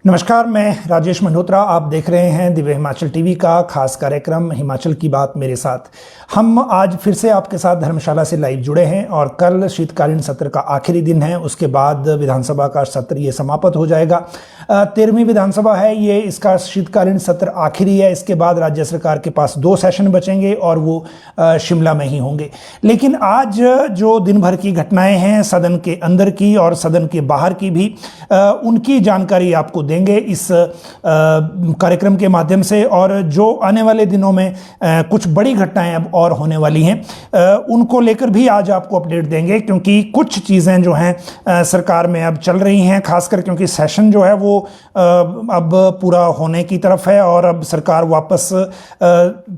नमस्कार, मैं राजेश मल्होत्रा। आप देख रहे हैं दिव्य हिमाचल टीवी का खास कार्यक्रम हिमाचल की बात मेरे साथ। हम आज फिर से आपके साथ धर्मशाला से लाइव जुड़े हैं और कल शीतकालीन सत्र का आखिरी दिन है। उसके बाद विधानसभा का सत्र ये समाप्त हो जाएगा। 13वीं विधानसभा है ये, इसका शीतकालीन सत्र आखिरी है। इसके बाद राज्य सरकार के पास 2 सेशन बचेंगे और वो शिमला में ही होंगे। लेकिन आज जो दिन भर की घटनाएं हैं सदन के अंदर की और सदन के बाहर की भी, उनकी जानकारी आपको देंगे इस कार्यक्रम के माध्यम से। और जो आने वाले दिनों में कुछ बड़ी घटनाएं अब और होने वाली हैं, उनको लेकर भी आज आपको अपडेट देंगे, क्योंकि कुछ चीज़ें जो हैं सरकार में अब चल रही हैं, खासकर क्योंकि सेशन जो है वो अब पूरा होने की तरफ है और अब सरकार वापस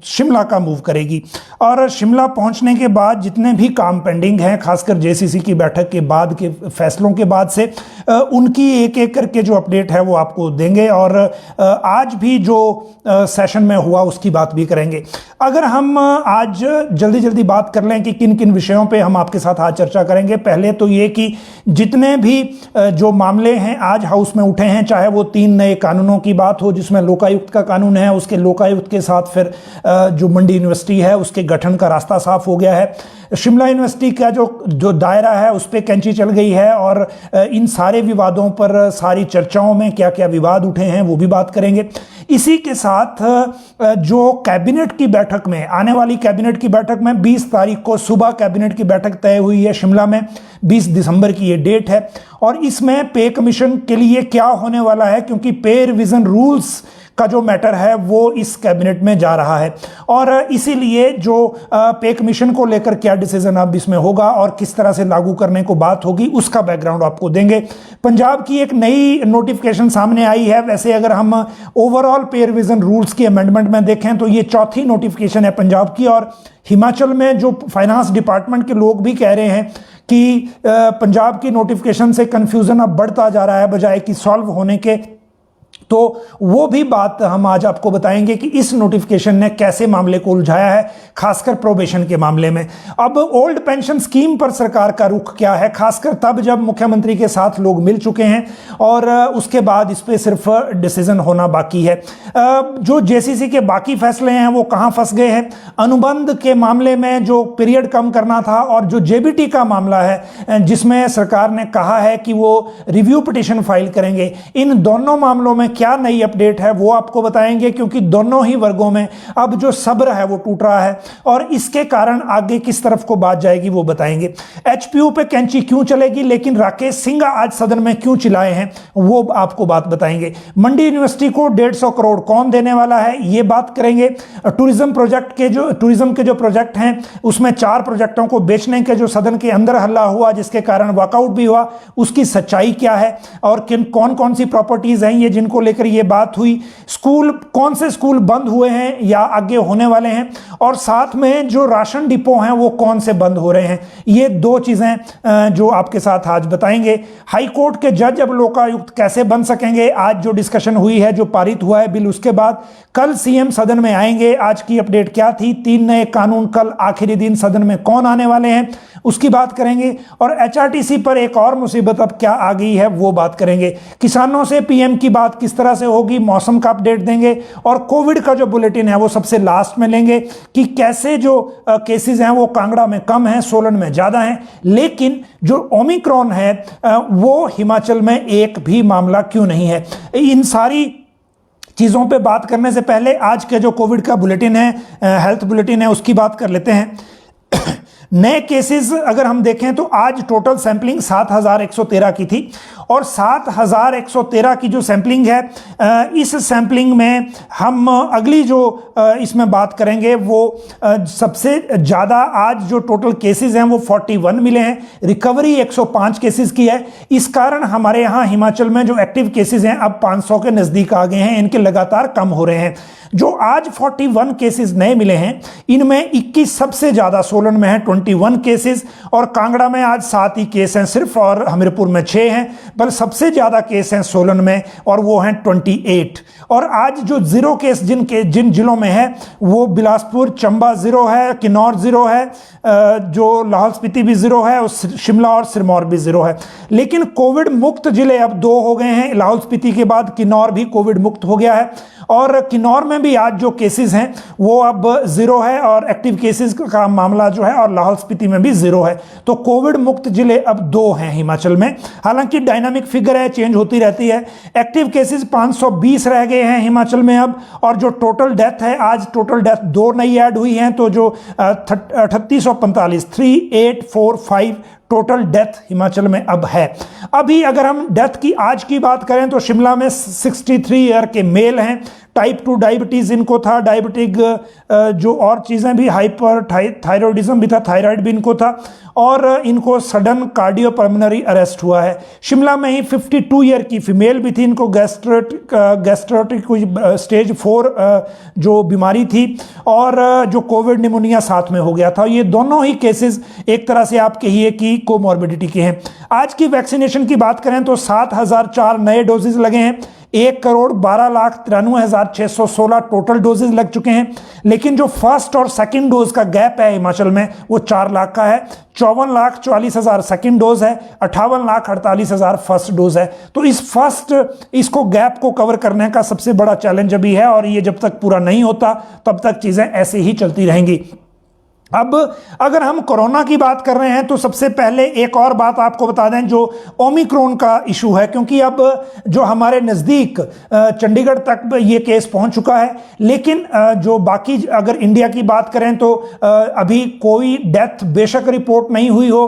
शिमला का मूव करेगी। और शिमला पहुंचने के बाद जितने भी काम पेंडिंग हैं, खासकर जेसीसी की बैठक के बाद के फैसलों के बाद से, उनकी एक एक करके जो अपडेट है वो आपको देंगे। और आज भी जो सेशन में हुआ उसकी बात भी करेंगे। अगर हम आज जल्दी जल्दी बात कर लें कि किन किन विषयों पे हम आपके साथ आज चर्चा करेंगे। पहले तो ये कि जितने भी जो मामले हैं आज हाउस में उठे हैं, चाहे वो 3 नए कानूनों की बात हो, जिसमें लोकायुक्त का कानून है, उसके लोकायुक्त के साथ फिर जो मंडी यूनिवर्सिटी है उसके गठन का रास्ता साफ हो गया है। शिमला यूनिवर्सिटी का जो दायरा है उस पर कैंची चल गई है और इन सारे विवादों पर, सारी चर्चाओं में क्या क्या विवाद उठे हैं वो भी बात करेंगे। इसी के साथ जो कैबिनेट की बैठक में, आने वाली कैबिनेट की बैठक में 20 तारीख को सुबह कैबिनेट की बैठक तय हुई है शिमला में, 20 दिसंबर की ये डेट है। और इसमें पे कमीशन के लिए क्या होने वाला है, क्योंकि पे रिवीजन रूल्स का जो मैटर है वो इस कैबिनेट में जा रहा है और इसीलिए जो पे कमीशन को लेकर क्या डिसीजन अब इसमें होगा और किस तरह से लागू करने को बात होगी, उसका बैकग्राउंड आपको देंगे। पंजाब की एक नई नोटिफिकेशन सामने आई है। वैसे अगर हम ओवरऑल पे रिवीजन रूल्स की अमेंडमेंट में देखें तो ये 4थी नोटिफिकेशन है पंजाब की। और हिमाचल में जो फाइनेंस डिपार्टमेंट के लोग भी कह रहे हैं कि पंजाब की नोटिफिकेशन से कन्फ्यूजन अब बढ़ता जा रहा है बजाय कि सॉल्व होने के। तो वो भी बात हम आज आपको बताएंगे कि इस नोटिफिकेशन ने कैसे मामले को उलझाया है, खासकर प्रोबेशन के मामले में। अब ओल्ड पेंशन स्कीम पर सरकार का रुख क्या है, खासकर तब जब मुख्यमंत्री के साथ लोग मिल चुके हैं और उसके बाद इस पे सिर्फ डिसीजन होना बाकी है। जो जेसीसी के बाकी फैसले हैं वो कहां फंस गए हैं, अनुबंध के मामले में जो पीरियड कम करना था और जो जेबीटी का मामला है जिसमें सरकार ने कहा है कि वो रिव्यू पिटीशन फाइल करेंगे, इन दोनों मामलों में क्या नई अपडेट है वो आपको बताएंगे, क्योंकि दोनों ही वर्गों में अब जो सब्र है वो टूट रहा है और इसके कारण आगे किस तरफ को बात जाएगी वो बताएंगे। एचपीयू पे कैंची क्यों चलेगी लेकिन राकेश सिंह आज सदन में क्यों चिल्लाए हैं वो आपको बात बताएंगे। मंडी यूनिवर्सिटी को 150 करोड़ कौन देने वाला है ये बात करेंगे। टूरिज्म के जो प्रोजेक्ट हैं उसमें 4 प्रोजेक्टों को बेचने के जो सदन के अंदर हल्ला हुआ जिसके कारण वॉकआउट भी हुआ, उसकी सच्चाई क्या है और कौन कौन सी प्रॉपर्टीज हैं ये जिनको लेकर ये बात हुई। स्कूल, कौन से स्कूल बंद हुए हैं या आगे होने वाले हैं, और साथ में जो राशन डिपो हैं वो कौन से बंद हो रहे हैं। ये 2 चीजें जो आपके साथ आज बताएंगे। हाई कोर्ट के जज अब लोकायुक्त कैसे बन सकेंगे, आज जो डिस्कशन हुई है, जो पारित हुआ है बिल, उसके बाद कल सीएम सदन में आएंगे, आज की अपडेट क्या थी। 3 नए कानून कल आखिरी दिन सदन में कौन आने वाले हैं उसकी बात करेंगे। और एचआरटीसी पर एक और मुसीबत अब क्या आ गई है वो बात करेंगे। किसानों से पीएम की बात किस तरह से होगी, मौसम का अपडेट देंगे। और कोविड का जो बुलेटिन है वो सबसे लास्ट में लेंगे कि कैसे जो केसेस हैं वो कांगड़ा में कम हैं, सोलन में ज्यादा हैं, लेकिन जो ओमिक्रॉन है वो हिमाचल में एक भी मामला क्यों नहीं है। इन सारी चीजों पे बात करने से पहले आज के जो कोविड का बुलेटिन है, हेल्थ बुलेटिन है, उसकी बात कर लेते हैं। नए केसेस अगर हम देखें तो आज टोटल सैंपलिंग 7113 की थी और 7113 की जो सैंपलिंग है, इस सैंपलिंग में हम अगली जो इसमें बात करेंगे वो सबसे ज़्यादा आज जो टोटल केसेस हैं वो 41 मिले हैं। रिकवरी 105 केसेस की है। इस कारण हमारे यहाँ हिमाचल में जो एक्टिव केसेस हैं अब 500 के नज़दीक आ गए हैं, इनके लगातार कम हो रहे हैं। जो आज 41 केसेस नए मिले हैं इनमें 21 सबसे ज़्यादा सोलन में है 21 केसेस और कांगड़ा में आज 7 ही केस हैं सिर्फ और हमीरपुर में 6 हैं। पर सबसे ज़्यादा केस हैं सोलन में और वो हैं 28। और आज जो जीरो केस जिन जिलों में है वो बिलासपुर, चंबा जीरो है, किन्नौर जीरो है, जो लाहौल स्पीति भी जीरो है, और शिमला और सिरमौर भी जीरो है। लेकिन कोविड मुक्त जिले अब 2 हो गए हैं। लाहौल स्पीति के बाद किन्नौर भी कोविड मुक्त हो गया है और किन्नौर में भी आज जो केसेस हैं वो अब जीरो है और एक्टिव केसेस का मामला जो है और लाहौल स्पीति में भी जीरो है। तो कोविड मुक्त जिले अब 2 हैं हिमाचल में। हालांकि डायनामिक फिगर है, चेंज होती रहती है। एक्टिव केसेस 520 रह गए हैं हिमाचल में अब, और जो टोटल डेथ है, आज टोटल डेथ 2 नई ऐड हुई हैं, तो जो 3845 टोटल डेथ हिमाचल में अब है। अभी अगर हम डेथ की आज की बात करें तो शिमला में 63 ईयर के मेल हैं, टाइप 2 डायबिटीज़ इनको था, डायबिटिक जो और चीज़ें भी, हाइपर थायरॉयडिज्म भी था, थायराइड भी इनको था, और इनको सडन कार्डियोपल्मोनरी अरेस्ट हुआ है। शिमला में ही 52 ईयर की फीमेल भी थी, इनको गैस्ट्रेटिक स्टेज 4 जो बीमारी थी, और जो कोविड निमोनिया साथ में हो गया था। ये दोनों ही केसेस एक तरह से आप कहिए कि कोमॉर्बिडिटी के हैं। आज की वैक्सीनेशन की बात करें तो 7004 नए डोजेज लगे हैं, 1,12,93,616 टोटल डोजेज लग चुके हैं। लेकिन जो फर्स्ट और सेकंड डोज का गैप है हिमाचल में वो 4 लाख का है। 54,44,000 सेकंड डोज है, 58,48,000 फर्स्ट डोज है। तो इसको गैप को कवर करने का सबसे बड़ा चैलेंज अभी है, और ये जब तक पूरा नहीं होता तब तक चीजें ऐसे ही चलती रहेंगी। अब अगर हम कोरोना की बात कर रहे हैं तो सबसे पहले एक और बात आपको बता दें, जो ओमिक्रॉन का इशू है, क्योंकि अब जो हमारे नज़दीक चंडीगढ़ तक ये केस पहुंच चुका है। लेकिन जो बाकी अगर इंडिया की बात करें तो अभी कोई डेथ बेशक रिपोर्ट नहीं हुई हो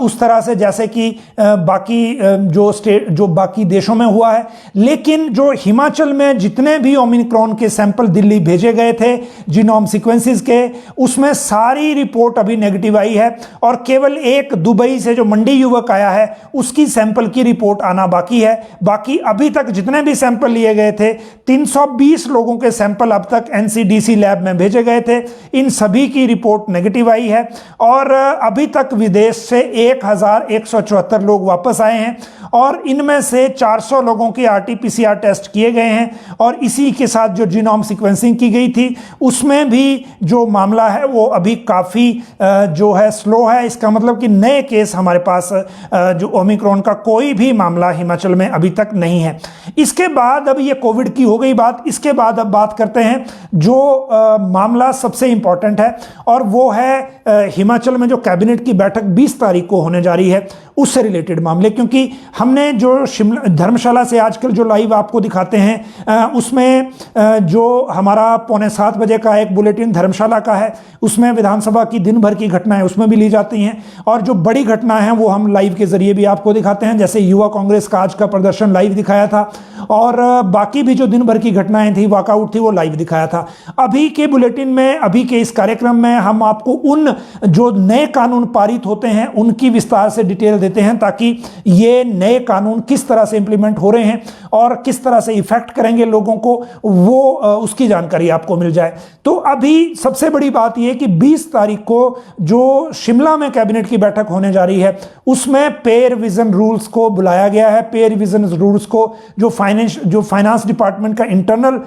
उस तरह से जैसे कि बाकी जो बाकी देशों में हुआ है। लेकिन जो हिमाचल में जितने भी ओमिक्रॉन के सैंपल दिल्ली भेजे गए थे जीनोम सीक्वेंसेस के, उसमें सारी रिपोर्ट अभी नेगेटिव आई है, और केवल एक दुबई से जो मंडी युवक आया है उसकी सैंपल की रिपोर्ट आना बाकी है। बाकी अभी तक जितने भी सैंपल लिए गए थे 320 लोगों के सैंपल अब तक एनसीडीसी लैब में भेजे गए थे, इन सभी की रिपोर्ट नेगेटिव आई है। और अभी तक विदेश से 1174 लोग वापस आए हैं, और इनमें से 400 लोगों के आरटीपीसीआर टेस्ट किए गए हैं, और इसी के साथ जो जीनोम सीक्वेंसिंग की गई थी उसमें भी जो मामला है वो अभी काफ़ी जो है स्लो है। इसका मतलब कि नए केस हमारे पास जो ओमिक्रॉन का कोई भी मामला हिमाचल में अभी तक नहीं है। इसके बाद अब ये कोविड की हो गई बात, इसके बाद अब बात करते हैं जो मामला सबसे इंपॉर्टेंट है, और वो है हिमाचल में जो कैबिनेट की बैठक 20 तारीख को होने जा रही है उससे रिलेटेड मामले। क्योंकि हमने जो शिमला धर्मशाला से आजकल जो लाइव आपको दिखाते हैं उसमें जो हमारा 6:45 बजे का एक बुलेटिन धर्मशाला का है, उसमें विधानसभा की दिन भर की घटनाएं उसमें भी ली जाती हैं, और जो बड़ी घटना है वो हम लाइव के जरिए भी आपको दिखाते हैं। जैसे युवा कांग्रेस का आज का प्रदर्शन लाइव दिखाया था, और बाकी भी जो दिन भर की घटनाएं थी, वॉकआउट थी, वो लाइव दिखाया था। अभी के बुलेटिन में, अभी के इस कार्यक्रम में हम आपको उन जो नए कानून पारित होते हैं उनकी विस्तार से डिटेल देते हैं, ताकि ये नए कानून किस तरह से इंप्लीमेंट हो रहे हैं और किस तरह से इफेक्ट करेंगे लोगों को, वो उसकी जानकारी आपको मिल जाए। तो अभी सबसे बड़ी बात यह कि 20 तारीख को जो शिमला में कैबिनेट की बैठक होने जा रही है उसमें पे रिवीजन रूल्स को बुलाया गया है। पे रिवीजन रूल्स को जो फाइनेंस डिपार्टमेंट का इंटरनल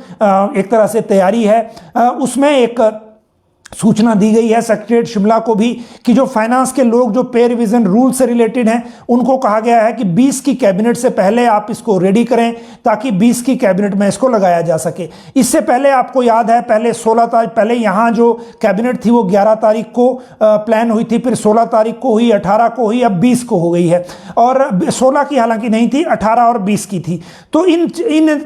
एक तरह से तैयारी है, उसमें एक सूचना दी गई है सेक्रेटरीट शिमला को भी कि जो फाइनेंस के लोग जो पे रिवीजन रूल से रिलेटेड हैं उनको कहा गया है कि 20 की कैबिनेट से पहले आप इसको रेडी करें, ताकि 20 की कैबिनेट में इसको लगाया जा सके। इससे पहले आपको याद है पहले 16 तारीख पहले यहाँ जो कैबिनेट थी वो 11 तारीख को प्लान हुई थी, फिर 16 तारीख को हुई, 18 को हुई, अब 20 को हो गई है, और 16 की हालांकि नहीं थी, 18 और 20 की थी। तो इन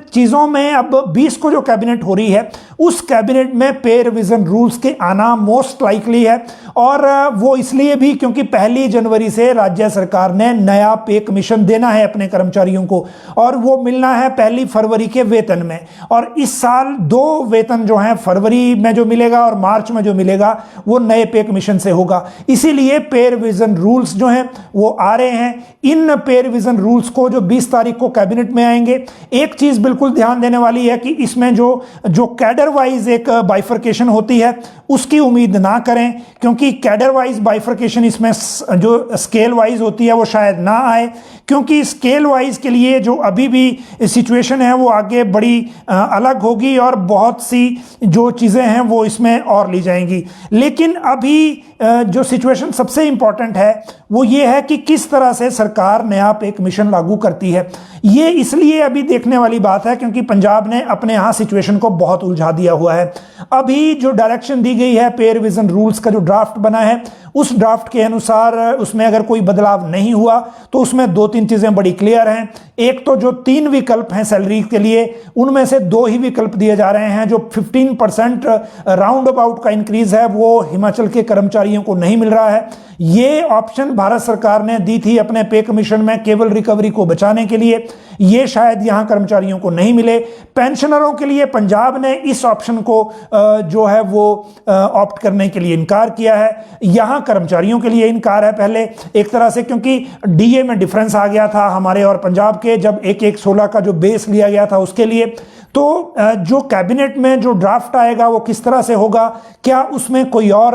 चीज़ों में अब 20 को जो कैबिनेट हो रही है उस कैबिनेट में पे रिवीजन रूल्स के आना मोस्ट लाइकली है, और वो इसलिए भी क्योंकि 1 जनवरी से राज्य सरकार ने नया पे कमीशन देना है अपने कर्मचारियों को, और वो मिलना है 1 फरवरी के वेतन में। और इस साल 2 वेतन जो हैं फरवरी में जो मिलेगा और मार्च में जो मिलेगा वो नए पे कमीशन से होगा। इसीलिए पे रिवीजन रूल्स जो हैं वो आ रहे हैं। इन पे रिवीजन रूल्स को जो 20 तारीख को कैबिनेट में आएंगे, एक चीज बिल्कुल ध्यान देने वाली है कि इसमें जो कैडर वाइज एक बाइफर्केशन होती है उसकी उम्मीद ना करें, क्योंकि कैडर वाइज बाइफर्केशन इसमें जो स्केल वाइज होती है वो शायद ना आए, क्योंकि स्केल वाइज के लिए जो अभी भी सिचुएशन है वो आगे बड़ी अलग होगी और बहुत सी जो चीज़ें हैं वो इसमें और ली जाएंगी। लेकिन अभी जो सिचुएशन सबसे इंपॉर्टेंट है वो ये है कि किस तरह से सरकार नया एक मिशन लागू करती है। ये इसलिए अभी देखने वाली बात है क्योंकि पंजाब ने अपने यहाँ सिचुएशन को बहुत उलझा दिया हुआ है। अभी जो डायरेक्शन दी गई है पे रिवीजन रूल्स का जो ड्राफ्ट बना है उस ड्राफ्ट के अनुसार उसमें अगर कोई बदलाव नहीं हुआ तो उसमें दो तीन चीजें बड़ी क्लियर हैं। एक तो जो 3 विकल्प हैं सैलरी के लिए उनमें से 2 ही विकल्प दिए जा रहे हैं। जो 15% राउंड अबाउट का इंक्रीज है वो हिमाचल के कर्मचारियों को नहीं मिल रहा है। ये ऑप्शन भारत सरकार ने दी थी अपने पे कमीशन में केवल रिकवरी को बचाने के लिए, ये शायद यहां कर्मचारियों को नहीं मिले। पेंशनरों के लिए पंजाब ने इस ऑप्शन को जो है वो ऑप्ट करने के लिए इनकार किया है। यहां कर्मचारियों के लिए इनकार है पहले एक तरह से, क्योंकि डीए में डिफरेंस आ गया था हमारे और पंजाब के, जब 1/16 का जो बेस लिया गया था उसके लिए। तो जो कैबिनेट में जो ड्राफ्ट आएगा वो किस तरह से होगा, क्या उसमें कोई और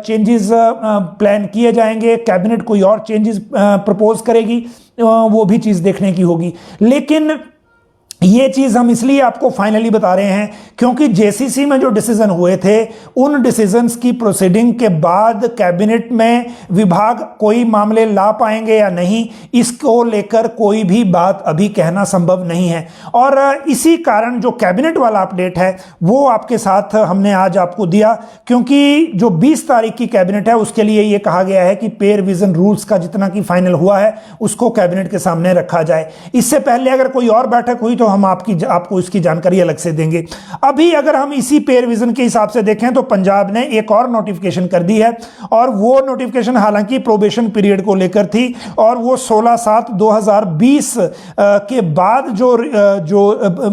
चेंजेस प्लान किए जाएंगे, कैबिनेट कोई और चेंजेस प्रपोज करेगी, वो भी चीज़ देखने की होगी। लेकिन ये चीज़ हम इसलिए आपको फाइनली बता रहे हैं क्योंकि जेसीसी में जो डिसीजन हुए थे उन डिसीजंस की प्रोसीडिंग के बाद कैबिनेट में विभाग कोई मामले ला पाएंगे या नहीं, इसको लेकर कोई भी बात अभी कहना संभव नहीं है। और इसी कारण जो कैबिनेट वाला अपडेट है वो आपके साथ हमने आज आपको दिया, क्योंकि जो 20 तारीख की कैबिनेट है उसके लिए ये कहा गया है कि पे रिवीजन रूल्स का जितना कि फाइनल हुआ है उसको कैबिनेट के सामने रखा जाए। इससे पहले अगर कोई और बैठक हुई तो हम आपको इसकी जानकारी अलग से देंगे। अभी अगर हम इसी पे रिवीजन के हिसाब से देखें तो पंजाब ने एक और नोटिफिकेशन कर दी है, और वो नोटिफिकेशन हालांकि प्रोबेशन पीरियड को लेकर थी और वो 16/7/2020 के बाद जो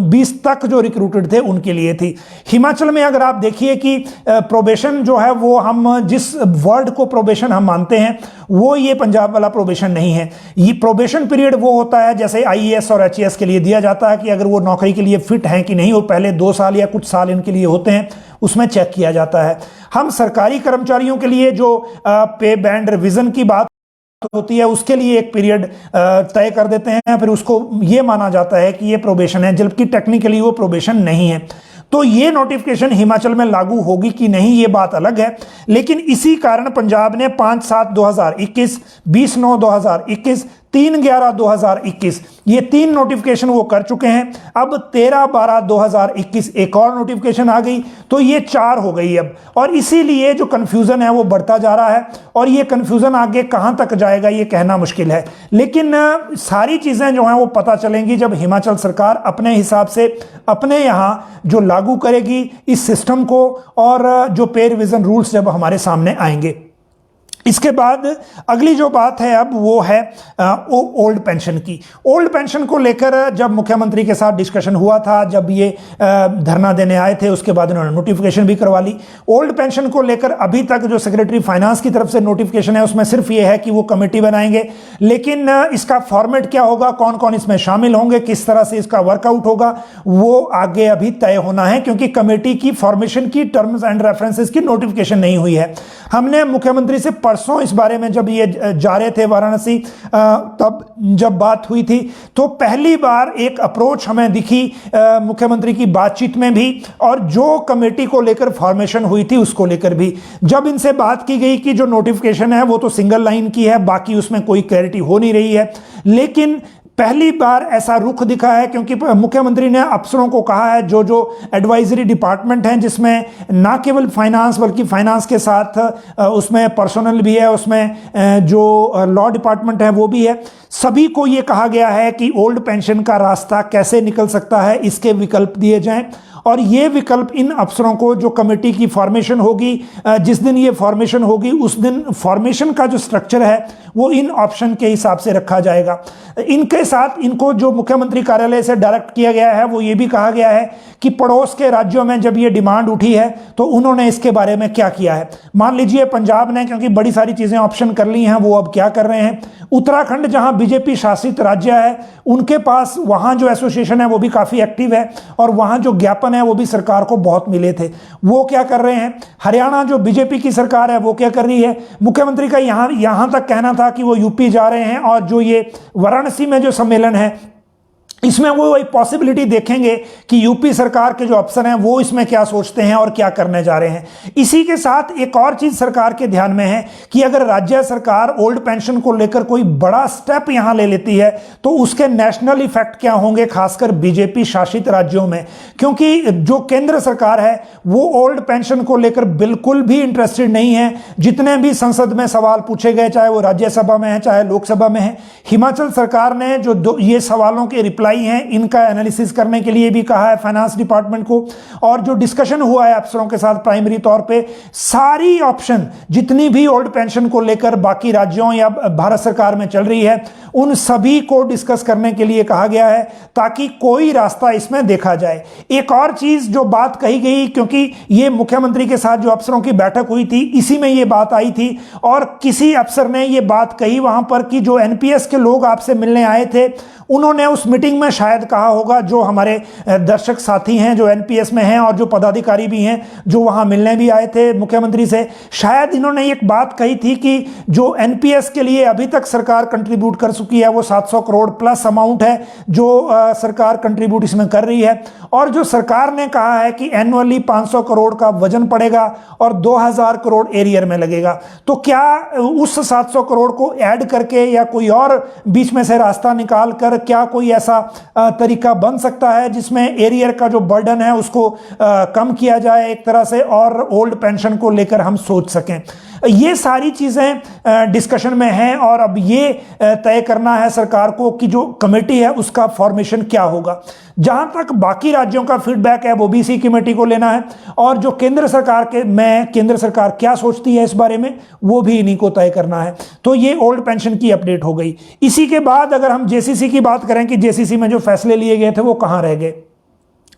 20 तक जो रिक्रूटेड थे उनके लिए थी। हिमाचल में अगर आप देखिए कि प्रोबेशन जो है वो हम जिस वर्ड को प्रोबेशन हम मानते हैं वो ये पंजाब वाला प्रोबेशन नहीं है। ये प्रोबेशन पीरियड वो होता है जैसे आईएएस और एचएएस के लिए दिया जाता है कि अगर वो नौकरी के लिए फिट हैं कि नहीं, वो पहले 2 साल या कुछ साल इनके लिए होते हैं, उसमें चेक किया जाता है। हम सरकारी कर्मचारियों के लिए जो पे बैंड रिवीजन की बात होती है उसके लिए एक पीरियड तय कर देते हैं, फिर उसको ये माना जाता है कि ये प्रोबेशन है, जबकि टेक्निकली वो प्रोबेशन नहीं है। तो ये नोटिफिकेशन हिमाचल में लागू होगी कि नहीं ये बात अलग है, लेकिन इसी कारण पंजाब ने 5/7/2021, 20/9/2021, 3/11/2021 ये 3 नोटिफिकेशन वो कर चुके हैं। अब 13/12/2021 एक और नोटिफिकेशन आ गई, तो ये 4 हो गई अब। और इसीलिए जो कंफ्यूजन है वो बढ़ता जा रहा है, और ये कंफ्यूजन आगे कहां तक जाएगा ये कहना मुश्किल है। लेकिन सारी चीजें जो हैं वो पता चलेंगी जब हिमाचल सरकार अपने हिसाब से अपने यहां जो लागू करेगी इस सिस्टम को, और जो पे रिवीजन रूल्स जब हमारे सामने आएंगे। इसके बाद अगली जो बात है अब वो है ओल्ड पेंशन की। ओल्ड पेंशन को लेकर जब मुख्यमंत्री के साथ डिस्कशन हुआ था, जब ये धरना देने आए थे, उसके बाद उन्होंने नोटिफिकेशन भी करवा ली। ओल्ड पेंशन को लेकर अभी तक जो सेक्रेटरी फाइनेंस की तरफ से नोटिफिकेशन है उसमें सिर्फ ये है कि वो कमेटी बनाएंगे, लेकिन इसका फॉर्मेट क्या होगा, कौन कौन इसमें शामिल होंगे, किस तरह से इसका वर्कआउट होगा, वो आगे अभी तय होना है, क्योंकि कमेटी की फॉर्मेशन की टर्म्स एंड रेफरेंसेस की नोटिफिकेशन नहीं हुई है। हमने मुख्यमंत्री से परसों इस बारे में जब ये जा रहे थे वाराणसी, तब जब बात हुई थी तो पहली बार एक अप्रोच हमें दिखी मुख्यमंत्री की बातचीत में भी, और जो कमेटी को लेकर फॉर्मेशन हुई थी उसको लेकर भी। जब इनसे बात की गई कि जो नोटिफिकेशन है वो तो सिंगल लाइन की है, बाकी उसमें कोई क्लैरिटी हो नहीं रही है, लेकिन पहली बार ऐसा रुख दिखा है, क्योंकि मुख्यमंत्री ने अफसरों को कहा है जो जो एडवाइजरी डिपार्टमेंट हैं, जिसमें ना केवल फाइनेंस बल्कि फाइनेंस के साथ उसमें पर्सनल भी है, उसमें जो लॉ डिपार्टमेंट है वो भी है, सभी को ये कहा गया है कि ओल्ड पेंशन का रास्ता कैसे निकल सकता है, इसके विकल्प दिए जाएं। और ये विकल्प इन अफसरों को, जो कमेटी की फॉर्मेशन होगी, जिस दिन ये फॉर्मेशन होगी उस दिन फॉर्मेशन का जो स्ट्रक्चर है वो इन ऑप्शन के हिसाब से रखा जाएगा। इनके साथ इनको जो मुख्यमंत्री कार्यालय से डायरेक्ट किया गया है वो ये भी कहा गया है कि पड़ोस के राज्यों में जब ये डिमांड उठी है तो उन्होंने इसके बारे में क्या किया है। मान लीजिए पंजाब ने, क्योंकि बड़ी सारी चीज़ें ऑप्शन कर ली हैं, वो अब क्या कर रहे हैं। उत्तराखंड जहां बीजेपी शासित राज्य है, उनके पास वहां जो एसोसिएशन है वो भी काफ़ी एक्टिव है, और वहां जो ज्ञापन है वो भी सरकार को बहुत मिले थे। वो क्या कर रहे हैं? हरियाणा जो बीजेपी की सरकार है वो क्या कर रही है? मुख्यमंत्री का यहां तक कहना था कि वो यूपी जा रहे हैं और जो ये वाराणसी में जो सम्मेलन है इसमें वो एक पॉसिबिलिटी देखेंगे कि यूपी सरकार के जो अफसर हैं वो इसमें क्या सोचते हैं और क्या करने जा रहे हैं। इसी के साथ एक और चीज सरकार के ध्यान में है कि अगर राज्य सरकार ओल्ड पेंशन को लेकर कोई बड़ा स्टेप यहां ले लेती है तो उसके नेशनल इफेक्ट क्या होंगे, खासकर बीजेपी शासित राज्यों में। क्योंकि जो केंद्र सरकार है वो ओल्ड पेंशन को लेकर बिल्कुल भी इंटरेस्टेड नहीं है। जितने भी संसद में सवाल पूछे गए, चाहे वो राज्यसभा में है चाहे लोकसभा में है, हिमाचल सरकार ने जो ये सवालों के रिप्लाई हैं इनका एनालिसिस करने के लिए भी कहा है फाइनेंस डिपार्टमेंट को। और जो डिस्कशन हुआ है अफसरों के साथ प्राइमरी तौर पे, सारी ऑप्शन जितनी भी ओल्ड पेंशन को लेकर बाकी राज्यों या भारत सरकार में चल रही है उन सभी को डिस्कस करने के लिए कहा गया है ताकि कोई रास्ता इसमें देखा जाए। एक और चीज जो बात कही गई, क्योंकि ये मुख्यमंत्री के साथ जो अफसरों की बैठक हुई थी इसी में ये बात आई थी और किसी अफसर ने ये बात कही वहां पर कि जो एनपीएस के लोग आपसे मिलने आए थे उन्होंने उस मीटिंग में शायद कहा होगा, जो हमारे दर्शक साथी हैं जो एनपीएस में हैं और जो पदाधिकारी भी हैं जो वहां मिलने भी आए थे मुख्यमंत्री से, शायद इन्होंने एक बात कही थी कि जो एनपीएस के लिए अभी तक सरकार कंट्रीब्यूट कर चुकी है वो 700 करोड़ प्लस अमाउंट है जो सरकार कंट्रीब्यूट इसमें कर रही है। और जो सरकार ने कहा है कि एनुअली 500 करोड़ का वजन पड़ेगा और 2000 करोड़ एरियर में लगेगा। तो क्या उस 700 करोड़ को ऐड करके या कोई और बीच में से रास्ता निकाल कर क्या कोई ऐसा तरीका बन सकता है जिसमें एरियर का जो बर्डन है उसको कम किया जाए एक तरह से और ओल्ड पेंशन को लेकर हम सोच सकें? ये सारी चीजें डिस्कशन में हैं और अब ये तय करना है सरकार को कि जो कमेटी है उसका फॉर्मेशन क्या होगा। जहां तक बाकी राज्यों का फीडबैक है वो भी इसी कमेटी को लेना है और जो केंद्र सरकार क्या सोचती है इस बारे में वो भी इन्हीं को तय करना है। तो ये ओल्ड पेंशन की अपडेट हो गई। इसी के बाद अगर हम जेसीसी की बात करें कि जेसीसी में जो फैसले लिए गए थे वो कहां रह गए,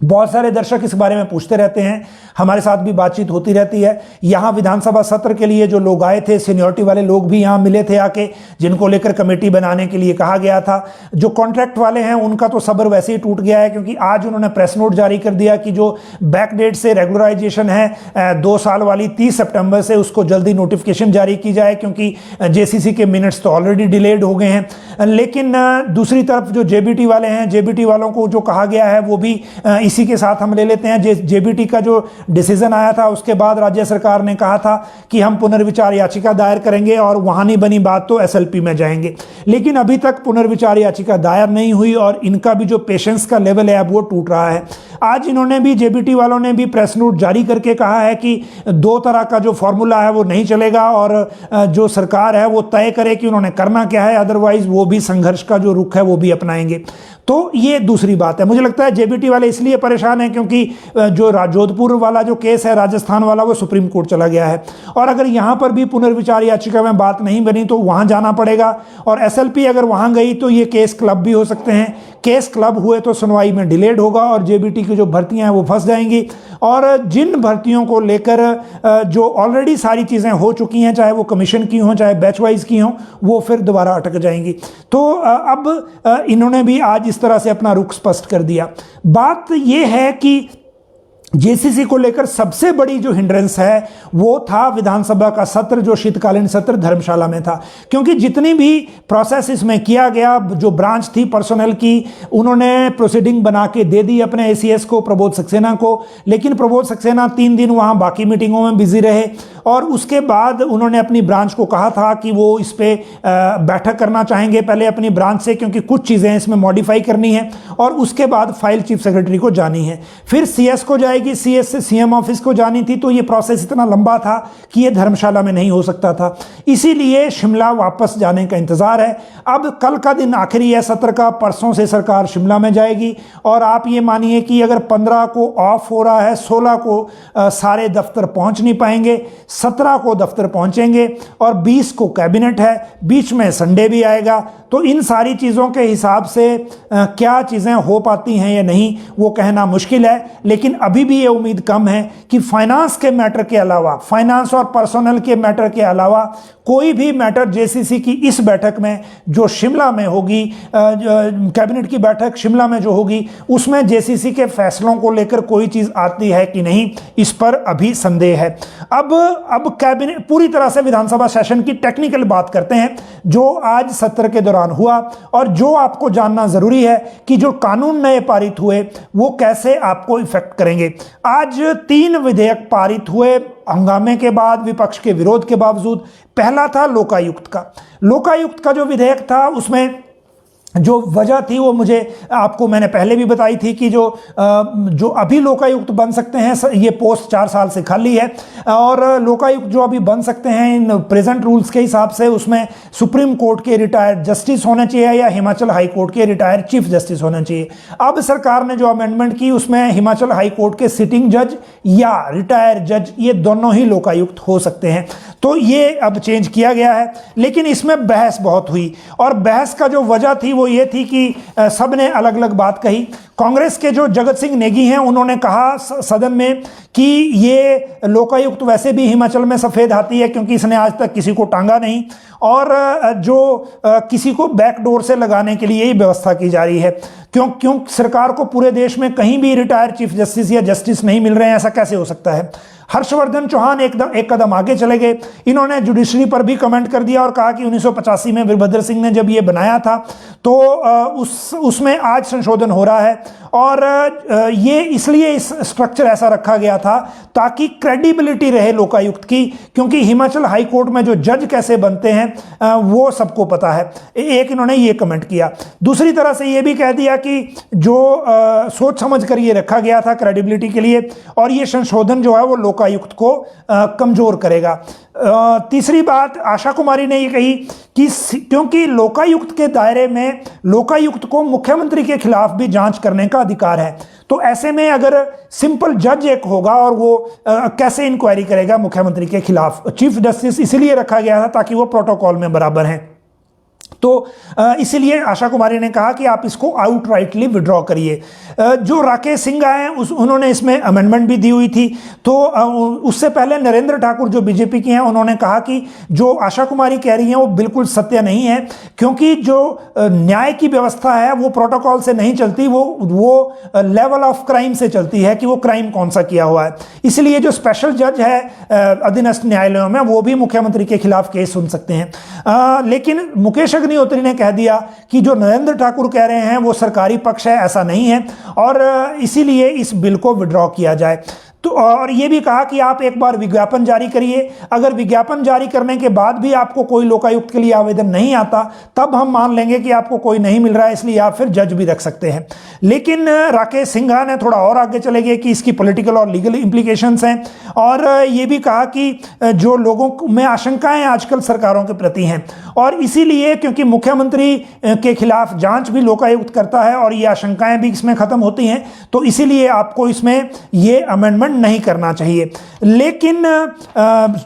बहुत सारे दर्शक इस बारे में पूछते रहते हैं, हमारे साथ भी बातचीत होती रहती है। यहाँ विधानसभा सत्र के लिए जो लोग आए थे, सीनियरिटी वाले लोग भी यहाँ मिले थे आके, जिनको लेकर कमेटी बनाने के लिए कहा गया था। जो कॉन्ट्रैक्ट वाले हैं उनका तो सब्र वैसे ही टूट गया है क्योंकि आज उन्होंने प्रेस नोट जारी कर दिया कि जो बैकडेट से रेगुलराइजेशन है 2 साल वाली 30 सितंबर से, उसको जल्दी नोटिफिकेशन जारी की जाए क्योंकि जेसीसी के मिनट्स तो ऑलरेडी डिलेड हो गए हैं। लेकिन दूसरी तरफ जो जेबीटी वाले हैं, जेबीटी वालों को जो कहा गया है वो भी इसी के साथ हम ले लेते हैं। जेबीटी का जो डिसीजन आया था उसके बाद राज्य सरकार ने कहा था कि हम पुनर्विचार याचिका दायर करेंगे और वहां नहीं बनी बात तो एसएलपी में जाएंगे, लेकिन अभी तक पुनर्विचार याचिका दायर नहीं हुई और इनका भी जो पेशेंस का लेवल है अब वो टूट रहा है। आज इन्होंने भी, जेबीटी वालों ने भी प्रेस नोट जारी करके कहा है कि 2 तरह का जो फॉर्मूला है वो नहीं चलेगा और जो सरकार है वो तय करे कि उन्होंने करना क्या है, अदरवाइज वो भी संघर्ष का जो रुख है वो भी अपनाएंगे। तो ये दूसरी बात है। मुझे लगता है जेबीटी वाले इसलिए परेशान हैं क्योंकि जो जोधपुर वाला जो केस है, राजस्थान वाला, वो सुप्रीम कोर्ट चला गया है और अगर यहां पर भी पुनर्विचार याचिका में बात नहीं बनी तो वहां जाना पड़ेगा और एसएलपी अगर वहां गई तो ये केस क्लब भी हो सकते हैं। केस क्लब हुए तो सुनवाई में डिलेड होगा और जेबीटी की जो भर्तियां हैं वो फंस जाएंगी और जिन भर्तियों को लेकर जो ऑलरेडी सारी चीजें हो चुकी हैं, चाहे वो कमीशन की हों चाहे बैच वाइज की हों, वो फिर दोबारा अटक जाएंगी। तो अब इन्होंने भी आज इस तरह से अपना रुख स्पष्ट कर दिया। बात यह है कि जेसीसी को लेकर सबसे बड़ी जो हिंड्रेंस है वो था विधानसभा का सत्र, जो शीतकालीन सत्र धर्मशाला में था, क्योंकि जितनी भी प्रोसेस इसमें किया गया, जो ब्रांच थी पर्सोनल की, उन्होंने प्रोसीडिंग बना के दे दी अपने एसीएस को, प्रबोध सक्सेना को, लेकिन प्रबोध सक्सेना 3 दिन वहां बाकी मीटिंगों में बिजी रहे और उसके बाद उन्होंने अपनी ब्रांच को कहा था कि वो इस पे बैठक करना चाहेंगे पहले अपनी ब्रांच से, क्योंकि कुछ चीजें इसमें मॉडिफाई करनी है और उसके बाद फाइल चीफ सेक्रेटरी को जानी है, फिर सीएस को जाएगी, सीएस से सीएम ऑफिस को जानी थी। तो ये प्रोसेस इतना लंबा था कि ये धर्मशाला में नहीं हो सकता था, इसीलिए शिमला वापस जाने का इंतजार है। अब कल का दिन आखिरी है सत्र का, परसों से सरकार शिमला में जाएगी और आप ये मानिए कि अगर 15 को ऑफ हो रहा है, 16 को सारे दफ्तर पहुंच नहीं पाएंगे, 17 को दफ्तर पहुंचेंगे और 20 को कैबिनेट है, बीच में संडे भी आएगा। तो इन सारी चीज़ों के हिसाब से क्या चीज़ें हो पाती हैं या नहीं वो कहना मुश्किल है, लेकिन अभी भी ये उम्मीद कम है कि फाइनेंस के मैटर के अलावा, फाइनेंस और पर्सनल के मैटर के अलावा कोई भी मैटर जेसीसी की इस बैठक में जो शिमला में होगी, कैबिनेट की बैठक शिमला में जो होगी, उसमें जेसीसी के फैसलों को लेकर कोई चीज़ आती है कि नहीं, इस पर अभी संदेह है। अब कैबिनेट पूरी तरह से विधानसभा सेशन की टेक्निकल बात करते हैं जो आज सत्र के दौरान हुआ, और जो आपको जानना जरूरी है कि जो कानून नए पारित हुए वो कैसे आपको इफेक्ट करेंगे। आज 3 विधेयक पारित हुए हंगामे के बाद, विपक्ष के विरोध के बावजूद। पहला था लोकायुक्त का। लोकायुक्त का जो विधेयक था उसमें जो वजह थी वो आपको मैंने पहले भी बताई थी कि जो अभी लोकायुक्त बन सकते हैं, ये पोस्ट 4 साल से खाली है, और लोकायुक्त जो अभी बन सकते हैं इन प्रेजेंट रूल्स के हिसाब से उसमें सुप्रीम कोर्ट के रिटायर्ड जस्टिस होने चाहिए या हिमाचल हाई कोर्ट के रिटायर्ड चीफ जस्टिस होने चाहिए। अब सरकार ने जो अमेंडमेंट की उसमें हिमाचल हाई कोर्ट के सिटिंग जज या रिटायर्ड जज ये दोनों ही लोकायुक्त हो सकते हैं, तो ये अब चेंज किया गया है। लेकिन इसमें बहस बहुत हुई, और बहस का जो वजह थी वो ये थी कि सब ने अलग अलग बात कही। कांग्रेस के जो जगत सिंह नेगी हैं उन्होंने कहा सदन में कि ये लोकायुक्त वैसे भी हिमाचल में सफ़ेद हाथी है क्योंकि इसने आज तक किसी को टांगा नहीं, और जो किसी को बैकडोर से लगाने के लिए ही व्यवस्था की जा रही है। क्यों सरकार को पूरे देश में कहीं भी रिटायर्ड चीफ जस्टिस या जस्टिस नहीं मिल रहे हैं, ऐसा कैसे हो सकता है। हर्षवर्धन चौहान एक कदम आगे चले गए, इन्होंने जुडिशरी पर भी कमेंट कर दिया और कहा कि 1985 में वीरभद्र सिंह ने जब ये बनाया था तो उसमें आज संशोधन हो रहा है, और ये इसलिए इस स्ट्रक्चर ऐसा रखा गया था ताकि क्रेडिबिलिटी रहे लोकायुक्त की, क्योंकि हिमाचल हाई कोर्ट में जो जज कैसे बनते हैं वो सबको पता है। एक इन्होंने ये कमेंट किया। दूसरी तरह से ये भी कह दिया कि जो सोच समझ कर ये रखा गया था क्रेडिबिलिटी के लिए, और ये संशोधन जो है वो लोकायुक्त को कमजोर करेगा। तीसरी बात आशा कुमारी ने ये कही कि क्योंकि लोकायुक्त के दायरे में लोकायुक्त को मुख्यमंत्री के खिलाफ भी जांच करने का अधिकार है, तो ऐसे में अगर सिंपल जज एक होगा और वो कैसे इंक्वायरी करेगा मुख्यमंत्री के खिलाफ। चीफ जस्टिस इसलिए रखा गया था ताकि वो प्रोटोकॉल में बराबर हैं। तो इसीलिए आशा कुमारी ने कहा कि आप इसको आउटराइटली विड्रॉ करिए। जो राकेश सिंह हैं उन्होंने इसमें अमेंडमेंट भी दी हुई थी। तो उससे पहले नरेंद्र ठाकुर जो बीजेपी के हैं उन्होंने कहा कि जो आशा कुमारी कह रही हैं वो बिल्कुल सत्य नहीं है, क्योंकि जो न्याय की व्यवस्था है वो प्रोटोकॉल से नहीं चलती, वो लेवल ऑफ क्राइम से चलती है कि वो क्राइम कौन सा किया हुआ है। इसलिए जो स्पेशल जज है अधीनस्थ न्यायालयों में वो भी मुख्यमंत्री के खिलाफ केस सुन सकते हैं। लेकिन मुकेश अग्निहोत्री ने कह दिया कि जो नरेंद्र ठाकुर कह रहे हैं वो सरकारी पक्ष है, ऐसा नहीं है, और इसीलिए इस बिल को विड्रॉ किया जाए। तो और ये भी कहा कि आप एक बार विज्ञापन जारी करिए, अगर विज्ञापन जारी करने के बाद भी आपको कोई लोकायुक्त के लिए आवेदन नहीं आता तब हम मान लेंगे कि आपको कोई नहीं मिल रहा है, इसलिए आप फिर जज भी रख सकते हैं। लेकिन राकेश सिंघा ने थोड़ा और आगे चले गए कि इसकी पॉलिटिकल और लीगल इंप्लीकेशंस हैं, और ये भी कहा कि जो लोगों में आशंकाएं आजकल सरकारों के प्रति हैं, और इसीलिए क्योंकि मुख्यमंत्री के खिलाफ जांच भी लोकायुक्त करता है और ये आशंकाएं भी इसमें खत्म होती हैं, तो इसीलिए आपको इसमें ये अमेंडमेंट नहीं करना चाहिए। लेकिन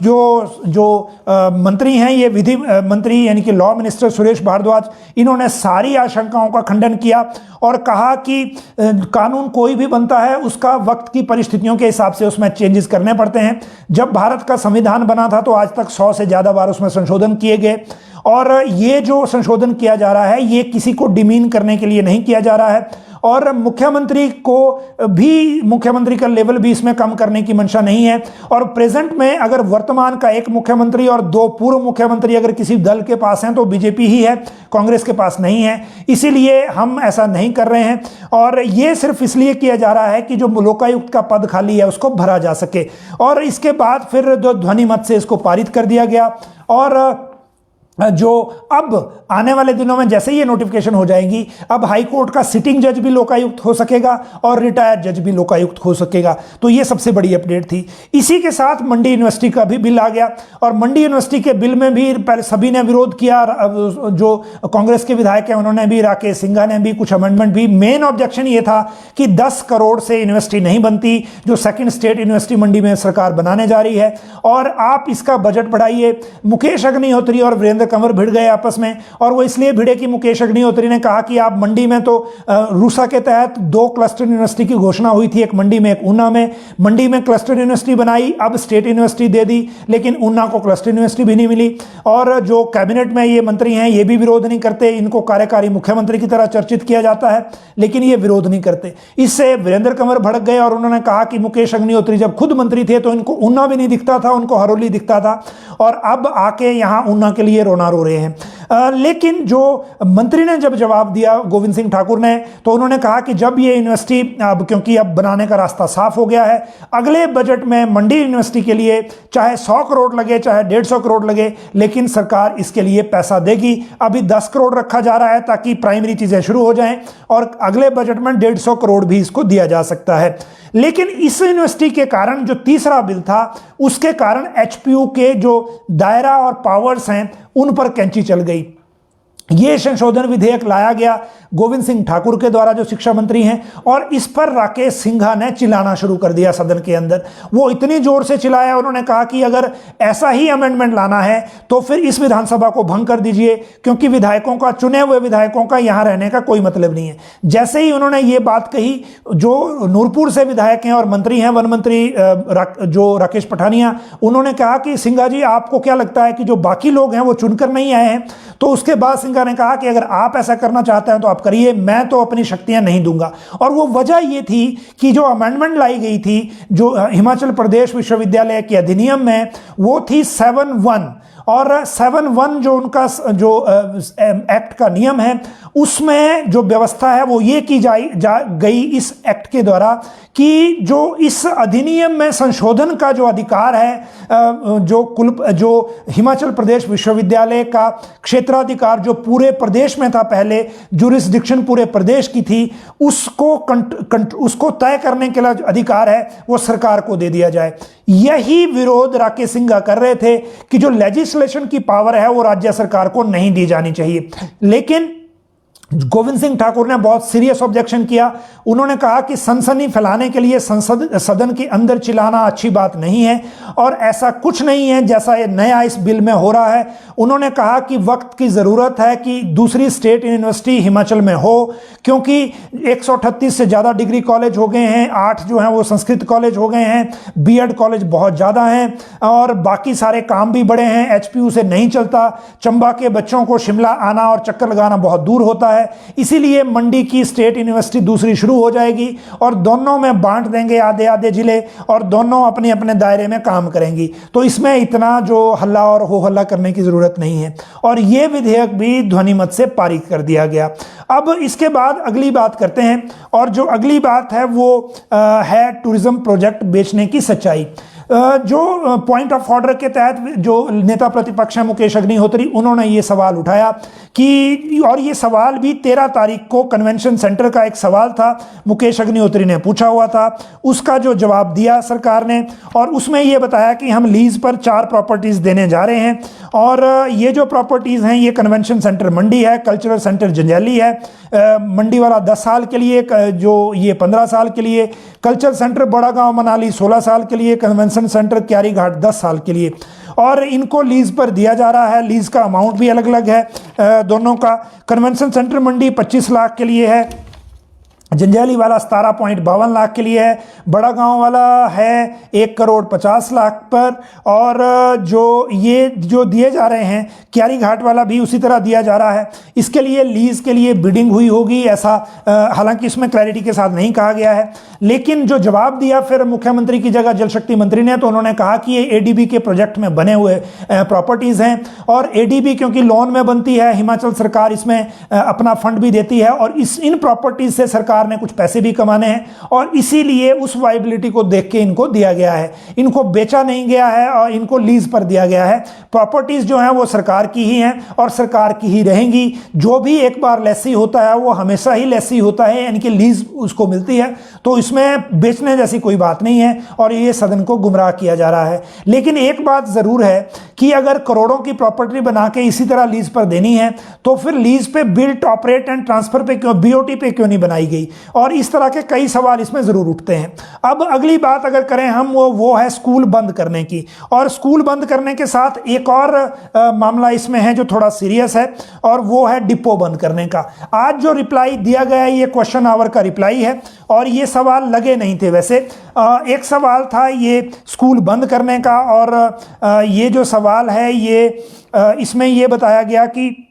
जो मंत्री हैं, ये विधि मंत्री यानी कि लॉ मिनिस्टर सुरेश भारद्वाज, इन्होंने सारी आशंकाओं का खंडन किया और कहा कि कानून कोई भी बनता है उसका वक्त की परिस्थितियों के हिसाब से उसमें चेंजेस करने पड़ते हैं। जब भारत का संविधान बना था तो आज तक 100 से ज़्यादा बार उसमें संशोधन किए गए, और ये जो संशोधन किया जा रहा है ये किसी को डिमीन करने के लिए नहीं किया जा रहा है, और मुख्यमंत्री का लेवल भी इसमें कम करने की मंशा नहीं है। और प्रेजेंट में अगर वर्तमान का एक मुख्यमंत्री और 2 पूर्व मुख्यमंत्री अगर किसी दल के पास हैं तो बीजेपी ही है, कांग्रेस के पास नहीं है, इसीलिए हम ऐसा नहीं कर रहे हैं। और ये सिर्फ इसलिए किया जा रहा है कि जो लोकायुक्त का पद खाली है उसको भरा जा सके, और इसके बाद फिर ध्वनि मत से इसको पारित कर दिया गया। और जो अब आने वाले दिनों में जैसे ही ये नोटिफिकेशन हो जाएगी, अब हाई कोर्ट का सिटिंग जज भी लोकायुक्त हो सकेगा और रिटायर्ड जज भी लोकायुक्त हो सकेगा। तो ये सबसे बड़ी अपडेट थी। इसी के साथ मंडी यूनिवर्सिटी का भी बिल आ गया और मंडी यूनिवर्सिटी के बिल में भी पहले सभी ने विरोध किया, जो कांग्रेस के विधायक हैं उन्होंने भी, राकेश सिंघा ने भी, कुछ अमेंडमेंट भी। मेन ऑब्जेक्शन ये था कि 10 करोड़ से यूनिवर्सिटी नहीं बनती, जो सेकंड स्टेट यूनिवर्सिटी मंडी में सरकार बनाने जा रही है, और आप इसका बजट बढ़ाइए। मुकेश अग्निहोत्री और वीरेंद्र कंवर भिड़ गए आपस में, और वो इसलिए भिड़े कि मुकेश अग्निहोत्री ने कहा कि आप मंडी में तो रूसा के तहत 2 क्लस्टर यूनिवर्सिटी की घोषणा हुई थी, एक मंडी में एक ऊना में। मंडी में क्लस्टर यूनिवर्सिटी बनाई, अब स्टेट यूनिवर्सिटी दे दी, लेकिन ऊना को क्लस्टर यूनिवर्सिटी भी नहीं मिली। और जो कैबिनेट में ये मंत्री हैं ये भी विरोध नहीं करते, इनको कार्यकारी मुख्यमंत्री की तरह चर्चित किया जाता है, लेकिन ये विरोध नहीं करते। इससे वीरेंद्र कंवर भड़क गए और उन्होंने कहा कि मुकेश अग्निहोत्री जब खुद मंत्री थे तो इनको ऊना भी नहीं दिखता था, उनको हरोली दिखता था, और अब आके यहां ऊना के लिए रोना रो रहे हैं। लेकिन जो मंत्री ने जब जवाब दिया गोविंद सिंह ठाकुर ने, तो उन्होंने कहा कि जब ये यूनिवर्सिटी अब, क्योंकि अब बनाने का रास्ता साफ हो गया है, अगले बजट में मंडी यूनिवर्सिटी के लिए चाहे 100 करोड़ लगे चाहे 150 करोड़ लगे, लेकिन सरकार इसके लिए पैसा देगी। अभी 10 करोड़ रखा जा रहा है ताकि प्राइमरी चीजें शुरू हो जाएं, और अगले बजट में 150 करोड़ भी इसको दिया जा सकता है। लेकिन इस यूनिवर्सिटी के कारण जो तीसरा बिल था, उसके कारण एचपीयू के जो दायरा और पावर्स हैं उन पर कैंची चल गई। ये संशोधन विधेयक लाया गया गोविंद सिंह ठाकुर के द्वारा, जो शिक्षा मंत्री हैं, और इस पर राकेश सिंघा ने चिल्लाना शुरू कर दिया सदन के अंदर। वो इतनी जोर से चिल्लाया, उन्होंने कहा कि अगर ऐसा ही अमेंडमेंट लाना है तो फिर इस विधानसभा को भंग कर दीजिए, क्योंकि विधायकों का, चुने हुए विधायकों का यहां रहने का कोई मतलब नहीं है। जैसे ही उन्होंने ये बात कही, जो नूरपुर से विधायक हैं और मंत्री हैं, वन मंत्री जो राकेश पठानिया, उन्होंने कहा कि सिंघा जी आपको क्या लगता है कि जो बाकी लोग हैं वो चुनकर नहीं आए हैं? तो उसके बाद सिंघा ने कहा कि अगर आप ऐसा करना चाहते हैं तो आप करिए, मैं तो अपनी शक्तियां नहीं दूंगा। और वो वजह ये थी कि जो अमेंडमेंट लाई गई थी जो हिमाचल प्रदेश विश्वविद्यालय के अधिनियम में, वो थी 7(1), और 7(1) जो उनका जो एक्ट का नियम है, उसमें जो व्यवस्था है वो ये की गई इस एक्ट के द्वारा कि जो इस अधिनियम में संशोधन का जो अधिकार है, जो हिमाचल प्रदेश विश्वविद्यालय का क्षेत्राधिकार जो पूरे प्रदेश में था, पहले जुरिस्डिक्शन पूरे प्रदेश की थी, उसको तय करने के लिए अधिकार है वो सरकार को दे दिया जाए। यही विरोध राकेश सिंघा कर रहे थे कि जो लेजिस्लेशन की पावर है वो राज्य सरकार को नहीं दी जानी चाहिए। लेकिन गोविंद सिंह ठाकुर ने बहुत सीरियस ऑब्जेक्शन किया। उन्होंने कहा कि सनसनी फैलाने के लिए सदन के अंदर चिल्लाना अच्छी बात नहीं है, और ऐसा कुछ नहीं है जैसा ये नया इस बिल में हो रहा है। उन्होंने कहा कि वक्त की ज़रूरत है कि दूसरी स्टेट यूनिवर्सिटी हिमाचल में हो, क्योंकि 138 से ज़्यादा डिग्री कॉलेज हो गए हैं, 8 जो हैं वो संस्कृत कॉलेज हो गए हैं, बीएड कॉलेज बहुत ज़्यादा हैं, और बाकी सारे काम भी बड़े हैं, एचपीयू से नहीं चलता। चंबा के बच्चों को शिमला आना और चक्कर लगाना बहुत दूर होता है, इसीलिए मंडी की स्टेट यूनिवर्सिटी दूसरी शुरू हो जाएगी और दोनों में बांट देंगे आधे आधे जिले, और दोनों अपने अपने दायरे में काम करेंगी। तो इसमें इतना जो हल्ला और हो हल्ला करने की जरूरत नहीं है, और यह विधेयक भी ध्वनिमत से पारित कर दिया गया। अब इसके बाद अगली बात करते हैं, और जो अगली बात है वो है टूरिज्म प्रोजेक्ट बेचने की सच्चाई। जो पॉइंट ऑफ ऑर्डर के तहत जो नेता प्रतिपक्ष हैं मुकेश अग्निहोत्री, उन्होंने ये सवाल उठाया कि, और ये सवाल भी 13 तारीख को कन्वेंशन सेंटर का एक सवाल था, मुकेश अग्निहोत्री ने पूछा हुआ था, उसका जो जवाब दिया सरकार ने, और उसमें ये बताया कि हम लीज पर 4 प्रॉपर्टीज देने जा रहे हैं, और ये जो प्रॉपर्टीज हैं ये कन्वेंशन सेंटर मंडी है, कल्चरल सेंटर जंजैली है, मंडी वाला 10 साल के लिए, जो ये 15 साल के लिए, कल्चरल सेंटर बड़ा गांव मनाली 16 साल के लिए, कन्वेंशन सेंटर क्यारी घाट 10 साल के लिए, और इनको लीज पर दिया जा रहा है। लीज का अमाउंट भी अलग अलग है दोनों का। कन्वेंशन सेंटर मंडी 25 लाख के लिए है, जंजैली वाला 17.52 लाख के लिए है, बड़ा गांव वाला है 1 करोड़ 50 लाख पर, और जो दिए जा रहे हैं क्यारी घाट वाला भी उसी तरह दिया जा रहा है। इसके लिए लीज के लिए बिडिंग हुई होगी, ऐसा हालांकि इसमें क्लैरिटी के साथ नहीं कहा गया है, लेकिन जो जवाब दिया फिर मुख्यमंत्री की जगह जल शक्ति मंत्री ने, तो उन्होंने कहा कि ये एडीबी के प्रोजेक्ट में बने हुए प्रॉपर्टीज हैं, और एडीबी क्योंकि लोन में बनती है, हिमाचल सरकार इसमें अपना फंड भी देती है, और इन प्रॉपर्टीज से सरकार सरकार ने कुछ पैसे भी कमाने हैं और इसीलिए उस वाइबिलिटी को देख के इनको दिया गया है। इनको बेचा नहीं गया है और इनको लीज पर दिया गया है। प्रॉपर्टीज जो हैं वो सरकार की ही हैं और सरकार की ही रहेंगी। जो भी एक बार लेसी होता है वो हमेशा ही लेसी होता है, यानी कि लीज उसको मिलती है, तो इसमें बेचने जैसी कोई बात नहीं है और ये सदन को गुमराह किया जा रहा है। लेकिन एक बात जरूर है कि अगर करोड़ों की प्रॉपर्टी बना के इसी तरह लीज पर देनी है तो फिर लीज पे बिल्ट, ऑपरेट एंड ट्रांसफर पे क्यों, बीओटी पे क्यों नहीं बनाई गई, और इस तरह के कई सवाल इसमें जरूर उठते हैं। अब अगली बात अगर करें हम वो है स्कूल बंद करने की, और स्कूल बंद करने के साथ एक और मामला इसमें है जो थोड़ा सीरियस है और वो है डिपो बंद करने का। आज जो रिप्लाई दिया गया है ये क्वेश्चन आवर का रिप्लाई है और ये सवाल लगे नहीं थे। वैसे एक सवाल था ये स्कूल बंद करने का और ये जो सवाल है ये इसमें ये बताया गया कि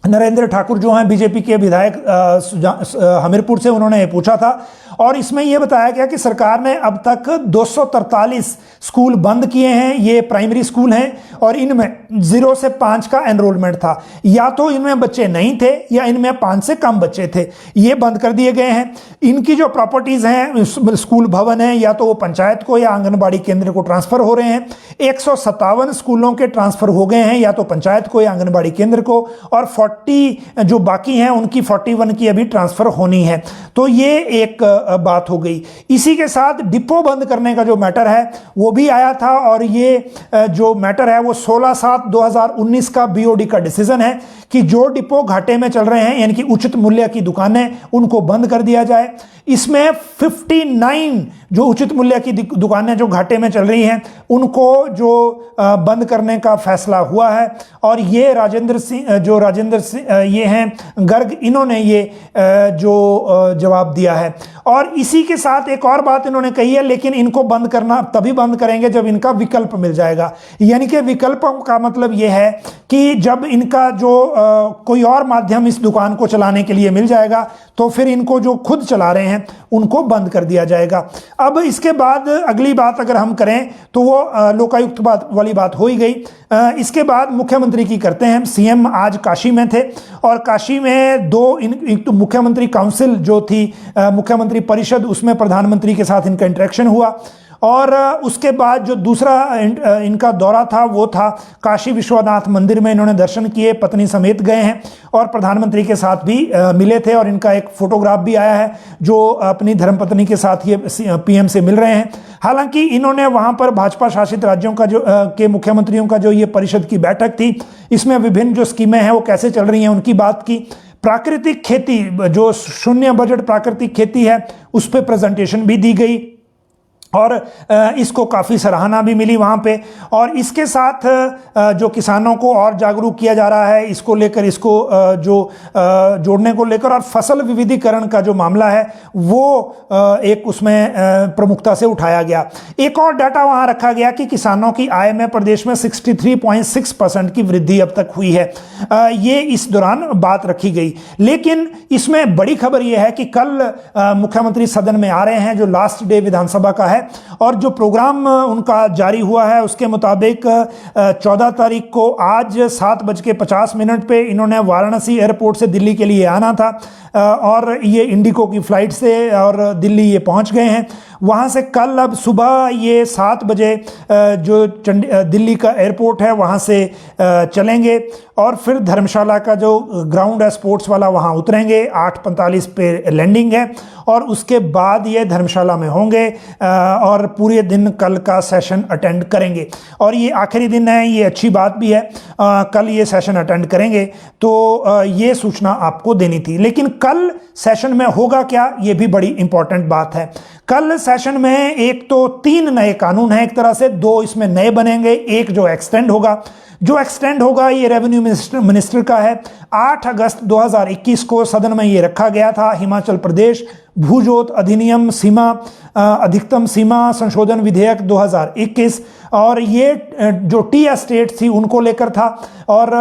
नरेंद्र ठाकुर जो हैं बीजेपी के विधायक हमीरपुर से, उन्होंने ये पूछा था और इसमें यह बताया गया कि सरकार ने अब तक 243 स्कूल बंद किए हैं। ये प्राइमरी स्कूल हैं और इनमें 0 से 5 का एनरोलमेंट था, या तो इनमें बच्चे नहीं थे या इनमें 5 से कम बच्चे थे, ये बंद कर दिए गए हैं। इनकी जो प्रॉपर्टीज हैं, स्कूल भवन हैं, या तो वो पंचायत को या आंगनबाड़ी केंद्र को ट्रांसफर हो रहे हैं। 157 स्कूलों के ट्रांसफर हो गए हैं, या तो पंचायत को या आंगनबाड़ी केंद्र को, और 40 जो बाकी हैं उनकी 41 की अभी ट्रांसफर होनी है। तो ये एक बात हो गई। इसी के साथ डिपो बंद करने का जो मैटर है वो भी आया था और ये जो मैटर है वो 16/7/2019 का बीओडी का डिसीजन है कि जो डिपो घाटे में चल रहे हैं, यानी कि उचित मूल्य की दुकानें, उनको बंद कर दिया जाए। इसमें 59 जो उचित मूल्य की दुकानें जो घाटे में चल रही हैं उनको जो बंद करने का फैसला हुआ है और ये राजेंद्र सिंह ये हैं गर्ग, इन्होंने ये जो जवाब दिया है। और इसी के साथ एक और बात इन्होंने कही है, लेकिन इनको बंद करना तभी बंद करेंगे जब इनका विकल्प मिल जाएगा। यानी कि विकल्प का मतलब यह है कि जब इनका जो कोई और माध्यम इस दुकान को चलाने के लिए मिल जाएगा तो फिर इनको जो खुद चला रहे हैं उनको बंद कर दिया जाएगा। अब इसके बाद अगली बात अगर हम करें तो वो लोकायुक्त वाली बात हो ही गई। इसके बाद मुख्यमंत्री की करते हैं। सीएम आज काशी में थे और काशी में तो मुख्यमंत्री काउंसिल जो थी, मुख्यमंत्री परिषद, उसमें प्रधानमंत्री के साथ इनका इंटरेक्शन हुआ और उसके बाद जो दूसरा इनका दौरा था वो था काशी विश्वनाथ मंदिर में इन्होंने दर्शन किए, पत्नी समेत गए हैं और प्रधानमंत्री के साथ भी मिले थे और इनका एक फोटोग्राफ भी आया है जो अपनी धर्मपत्नी के साथ ये पीएम से मिल रहे हैं। हालांकि इन्होंने वहां पर भाजपा शासित राज्यों का जो के मुख्यमंत्रियों का जो ये परिषद की बैठक थी, इसमें विभिन्न जो स्कीमें हैं वो कैसे चल रही हैं उनकी बात की। प्राकृतिक खेती, जो शून्य बजट प्राकृतिक खेती है, उस पर प्रेजेंटेशन भी दी गई और इसको काफ़ी सराहना भी मिली वहाँ पे। और इसके साथ जो किसानों को और जागरूक किया जा रहा है इसको लेकर, इसको जो जोड़ने को लेकर, और फसल विविधीकरण का जो मामला है वो एक उसमें प्रमुखता से उठाया गया। एक और डाटा वहाँ रखा गया कि किसानों की आय में प्रदेश में 63.6% की वृद्धि अब तक हुई है। ये इस दौरान बात रखी गई। लेकिन इसमें बड़ी खबर यह है कि कल मुख्यमंत्री सदन में आ रहे हैं, जो लास्ट डे विधानसभा का है, और जो प्रोग्राम उनका जारी हुआ है उसके मुताबिक 14 तारीख को आज 7:50 पे इन्होंने वाराणसी एयरपोर्ट से दिल्ली के लिए आना था और ये इंडिगो की फ्लाइट से और दिल्ली ये पहुंच गए हैं। वहाँ से कल अब सुबह ये 7 बजे जो दिल्ली का एयरपोर्ट है वहाँ से चलेंगे और फिर धर्मशाला का जो ग्राउंड है स्पोर्ट्स वाला वहाँ उतरेंगे। 8:45 पे लैंडिंग है और उसके बाद ये धर्मशाला में होंगे और पूरे दिन कल का सेशन अटेंड करेंगे। और ये आखिरी दिन है, ये अच्छी बात भी है, कल ये सेशन अटेंड करेंगे, तो ये सूचना आपको देनी थी। लेकिन कल सेशन में होगा क्या, ये भी बड़ी इंपॉर्टेंट बात है। कल सेशन में एक तो 3 नए कानून हैं, एक तरह से 2 इसमें नए बनेंगे, एक जो एक्सटेंड होगा ये रेवेन्यू मिनिस्टर का है। 8 अगस्त 2021 को सदन में ये रखा गया था। हिमाचल प्रदेश भूजोत अधिनियम सीमा अधिकतम सीमा संशोधन विधेयक 2021, और ये जो टी एस्टेट थी उनको लेकर था। और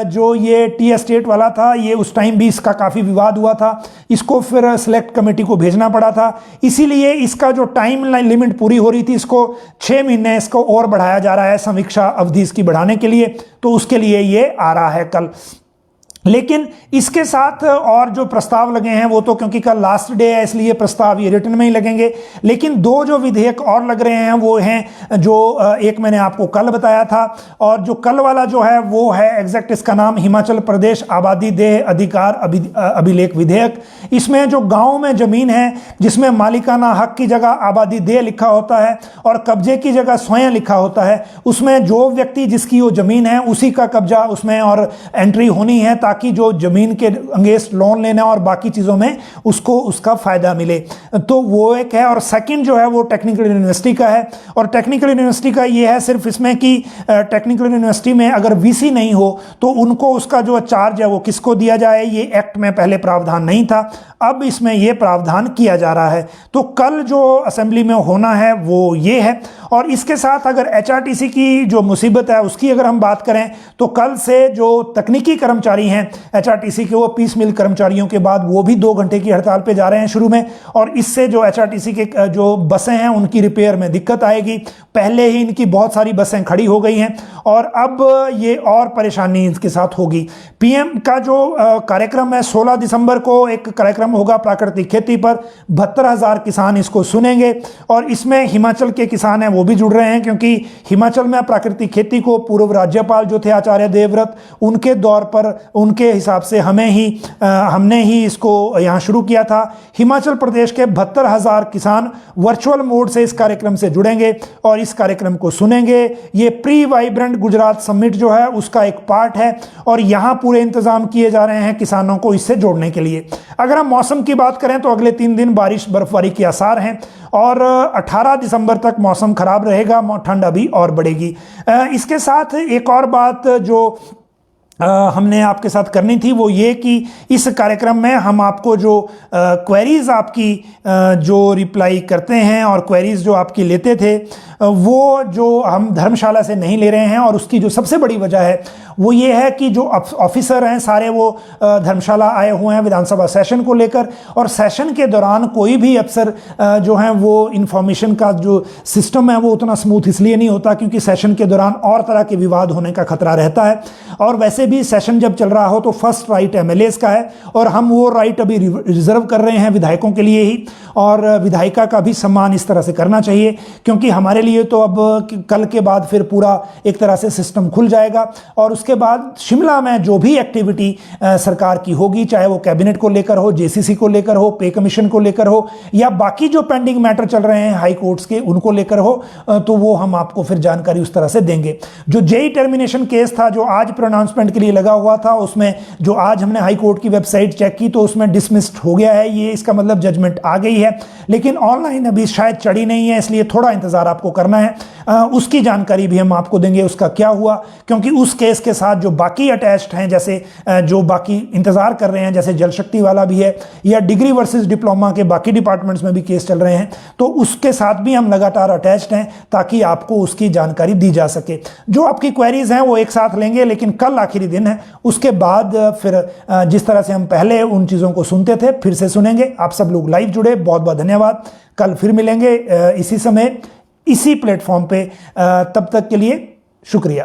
जो ये टी एस्टेट वाला था ये उस टाइम भी इसका काफ़ी विवाद हुआ था, इसको फिर सिलेक्ट कमेटी को भेजना पड़ा था। इसीलिए इसका जो टाइम लिमिट पूरी हो रही थी, इसको 6 महीने इसको और बढ़ाया जा रहा है समीक्षा अवधि इसकी बढ़ाने के लिए, तो उसके लिए ये आ रहा है कल। लेकिन इसके साथ और जो प्रस्ताव लगे हैं वो तो क्योंकि कल लास्ट डे है इसलिए प्रस्ताव ये रिटर्न में ही लगेंगे, लेकिन दो जो विधेयक और लग रहे हैं वो हैं जो एक मैंने आपको कल बताया था, और जो कल वाला जो है वो है एग्जैक्ट इसका नाम हिमाचल प्रदेश आबादी देह अधिकार अभिलेख विधेयक। इसमें जो गाँव में जमीन है जिसमें मालिकाना हक की जगह आबादी देह लिखा होता है और कब्जे की जगह स्वयं लिखा होता है, उसमें जो व्यक्ति जिसकी वो जमीन है उसी का कब्जा उसमें और एंट्री होनी है ताकि जो जमीन के अगेंस्ट लोन लेना और बाकी चीज़ों में उसको उसका फायदा मिले। तो वो एक है। और सेकंड जो है वो टेक्निकल यूनिवर्सिटी का है, और टेक्निकल यूनिवर्सिटी का ये है सिर्फ इसमें कि टेक्निकल यूनिवर्सिटी में अगर वीसी नहीं हो तो उनको उसका जो चार्ज है वो किसको दिया जाए, ये एक्ट में पहले प्रावधान नहीं था, अब इसमें ये प्रावधान किया जा रहा है। तो कल जो असेंबली में होना है वो ये है। और इसके साथ अगर एचआरटीसी की जो मुसीबत है उसकी अगर हम बात करें तो कल से जो तकनीकी कर्मचारी हैं एचआरटीसी के, वो पीस मिल कर्मचारियों के बाद वो भी 2 घंटे की हड़ताल पे जा रहे हैं शुरू में, और इससे जो एचआरटीसी के जो बसें हैं उनकी रिपेयर में दिक्कत आएगी। पहले ही इनकी बहुत सारी बसें खड़ी हो गई हैं और अब ये और परेशानी इसके साथ होगी। पीएम का जो कार्यक्रम है 16 दिसंबर को एक कार्यक्रम होगा प्राकृतिक खेती पर, 72,000 किसान इसको सुनेंगे, और इसमें हिमाचल के किसान हैं वो भी जुड़ रहे हैं क्योंकि हिमाचल में प्राकृतिक खेती को पूर्व राज्यपाल जो थे आचार्य देवव्रत, उनके दौर पर उनके हिसाब से हमने ही इसको यहाँ शुरू किया था। हिमाचल प्रदेश के 72,000 किसान वर्चुअल मोड से इस कार्यक्रम से जुड़ेंगे और इस कार्यक्रम को सुनेंगे। ये प्री वाइब्रेंट गुजरात समिट जो है उसका एक पार्ट है और यहाँ पूरे इंतजाम किए जा रहे हैं किसानों को इससे जोड़ने के लिए। अगर हम मौसम की बात करें तो अगले 3 दिन बारिश बर्फबारी के आसार हैं और 18 दिसंबर तक मौसम खराब रहेगा, ठंड अभी और बढ़ेगी। इसके साथ एक और बात जो हमने आपके साथ करनी थी वो ये कि इस कार्यक्रम में हम आपको जो क्वेरीज आपकी जो रिप्लाई करते हैं और क्वेरीज जो आपकी लेते थे वो जो हम धर्मशाला से नहीं ले रहे हैं, और उसकी जो सबसे बड़ी वजह है वो ये है कि जो ऑफिसर हैं सारे वो धर्मशाला आए हुए हैं विधानसभा सेशन को लेकर, और सेशन के दौरान कोई भी अफसर जो हैं वो इंफॉर्मेशन का जो सिस्टम है वो उतना स्मूथ इसलिए नहीं होता क्योंकि सेशन के दौरान और तरह के विवाद होने का खतरा रहता है। और वैसे भी सेशन जब चल रहा हो तो फर्स्ट राइट एमएलएस का है और हम वो राइट अभी रिजर्व कर रहे हैं विधायकों के लिए ही, और विधायिका का भी सम्मान इस तरह से करना चाहिए क्योंकि हमारे लिए तो अब कल के बाद फिर पूरा एक तरह से सिस्टम खुल जाएगा। और उसके बाद शिमला में जो भी एक्टिविटी सरकार की होगी, चाहे वो कैबिनेट को लेकर हो, जेसीसी को लेकर हो, पे कमीशन को लेकर हो, या बाकी जो पेंडिंग मैटर चल रहे हैं हाई कोर्ट्स के उनको लेकर हो, तो वो हम आपको फिर जानकारी उस तरह से देंगे। जो जेई टर्मिनेशन केस था जो आज प्रोनाउंसमेंट के लिए लगा हुआ था, उसमें जो आज हमने हाई कोर्ट की वेबसाइट चेक की तो उसमें डिसमिस्ड हो गया है, ये इसका मतलब जजमेंट आ गई है, लेकिन ऑनलाइन अभी शायद चढ़ी नहीं है, इसलिए थोड़ा इंतजार आपको करना है। उसकी जानकारी भी हम आपको देंगे उसका क्या हुआ, क्योंकि उस केस के साथ जो बाकी अटैच्ड हैं, जैसे जो बाकी इंतजार कर रहे हैं, जैसे जल शक्ति वाला भी है या डिग्री वर्सेस डिप्लोमा के बाकी डिपार्टमेंट्स में भी केस चल रहे हैं, तो उसके साथ भी हम लगातार अटैच्ड हैं ताकि आपको उसकी जानकारी दी जा सके। जो आपकी क्वेरीज हैं वो एक साथ लेंगे, लेकिन कल आखिरी दिन है, उसके बाद फिर जिस तरह से हम पहले उन चीज़ों को सुनते थे फिर से सुनेंगे। आप सब लोग लाइव जुड़े, बहुत बहुत धन्यवाद। कल फिर मिलेंगे इसी समय इसी प्लेटफॉर्म पे, तब तक के लिए शुक्रिया।